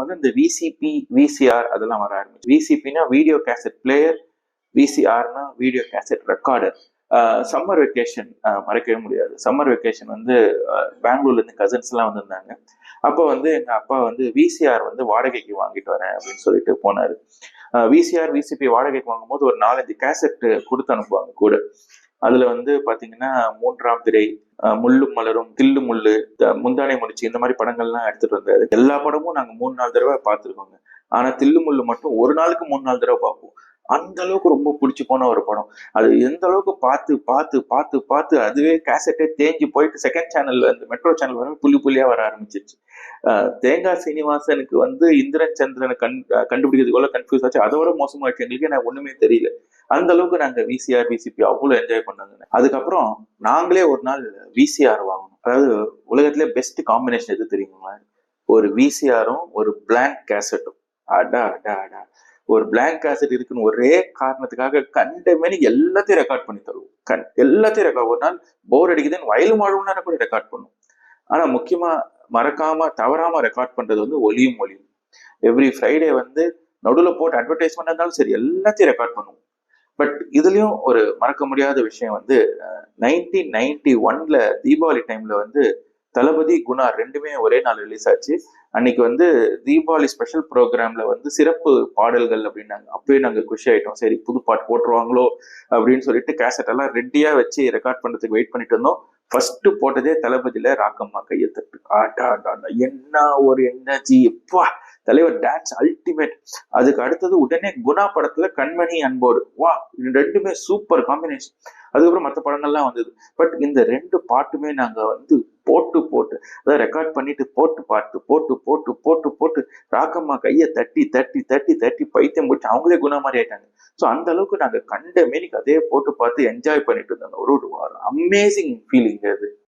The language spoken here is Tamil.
வந்து இந்த விசிபி, விசிஆர் அதெல்லாம் வர ஆரம்பிச்சு. விசிபினா வீடியோ கேசட் பிளேயர், விசிஆர்னா video cassette recorder. Summer vacation மறக்கவே முடியாது. சம்மர் வெக்கேஷன் வந்து பெங்களூர்ல இருந்து கசின்ஸ் எல்லாம் வந்திருந்தாங்க. அப்போ வந்து எங்க அப்பா வந்து விசிஆர் வந்து வாடகைக்கு வாங்கிட்டு வரேன் அப்படின்னு சொல்லிட்டு போனாரு. விசிஆர் விசிபி வாடகைக்கு வாங்கும்போது ஒரு 4-5 கேசட் கொடுத்து அனுப்புவாங்க கூட. அதுல வந்து பாத்தீங்கன்னா 3ஆம் திரை, முள்ளும் மலரும், தில்லு முள்ளு, முந்தானை முடிச்சு, இந்த மாதிரி படங்கள்லாம் எடுத்துட்டு வந்தாரு. எல்லா படமும் நாங்க 3-4 தடவை பார்த்துருக்கோங்க. ஆனா தில்லு முள்ளு மட்டும் ஒரு நாளுக்கு 3-4 தடவை பார்ப்போம். அந்த அளவுக்கு ரொம்ப பிடிச்சி போன ஒரு படம். அது எந்த அளவுக்கு பார்த்து பார்த்து பார்த்து பார்த்து அதுவே கேசட்டே தேஞ்சு போயிட்டு செகண்ட் சேனல்ல இந்த மெட்ரோ சேனல் வர புள்ளி புள்ளியா வர ஆரம்பிச்சிருச்சு. தேங்காய் சீனிவாசனுக்கு வந்து இந்திரன் சந்திரனை கண்டுபிடிக்கிறதுக்குள்ள கன்ஃபியூஸ் ஆச்சு. அதோட மோசமாயிடுச்சு எங்களுக்கு. எனக்கு ஒண்ணுமே தெரியல. அந்த அளவுக்கு நாங்க விசிஆர் விசிபி அவ்வளவு என்ஜாய் பண்ணாங்க. அதுக்கப்புறம் நாங்களே ஒரு நாள் விசிஆர் வாங்கணும். அதாவது உலகத்திலே பெஸ்ட் காம்பினேஷன் எது தெரியுங்களா? ஒரு விசிஆரும் ஒரு பிளாங்க் கேசட்டும். அடா அடா அடா. ஒரு பிளாங்க் கேசட் இருக்குன்னு ஒரே காரணத்துக்காக கண்டமேனி எல்லாத்தையும் ரெக்கார்ட் பண்ணி தருவோம். எல்லாத்தையும் ரெக்கார்ட். ஒரு நாள் போர் அடிக்குதுன்னு வயலும் வாழ்வுனா கூட ரெக்கார்ட் பண்ணும். ஆனா முக்கியமா மறக்காம தவறாம ரெக்கார்ட் பண்றது வந்து ஒலியும் ஒலியும். எவ்ரி ஃப்ரைடே வந்து நடுவில் போட்டு அட்வர்டைஸ்மெண்ட் இருந்தாலும் சரி எல்லாத்தையும் ரெக்கார்ட் பண்ணுவோம். பட் இதுலயும் ஒரு மறக்க முடியாத விஷயம் வந்து 1991 தீபாவளி டைம்ல வந்து தளபதி குணா ரெண்டுமே ஒரே நாள் ரிலீஸ் ஆச்சு. அன்னைக்கு வந்து தீபாவளி ஸ்பெஷல் ப்ரோக்ராம்ல வந்து சிறப்பு பாடல்கள் அப்படின்னாங்க. அப்பயே நாங்க குஷி ஆயிட்டோம். சரி புது பாட்டு போட்டுருவாங்களோ அப்படின்னு சொல்லிட்டு கேசட் எல்லாம் ரெடியா வச்சு ரெக்கார்ட் பண்றதுக்கு வெயிட் பண்ணிட்டு இருந்தோம். ஃபர்ஸ்ட் போட்டதே தளபதியில ராக்கம்மா கையத்தட்டு. என்ன ஒரு எனர்ஜி! எப்பா தலைவர் டான்ஸ் அல்டிமேட். அதுக்கு அடுத்தது உடனே குணா படத்துல கண்மணி அன்போடு. வா, ரெண்டுமே சூப்பர் காம்பினேஷன். அதுக்கப்புறம் மற்ற படங்கள்லாம் வந்தது. பட் இந்த 2 பாட்டுமே நாங்க வந்து போட்டு போட்டு அதாவது ரெக்கார்ட் பண்ணிட்டு போட்டு பாட்டு போட்டு போட்டு போட்டு போட்டு ராக்கம்மா கையை தட்டி தட்டி தட்டி தட்டி பைத்தியம் போட்டு அவங்களே குணா மாதிரி ஆயிட்டாங்க. ஸோ அந்த அளவுக்கு நாங்க கண்ட மேனிக்கு அதே போட்டு பார்த்து என்ஜாய் பண்ணிட்டு இருந்தோம். ஒரு அமேசிங் ஃபீலிங் அது.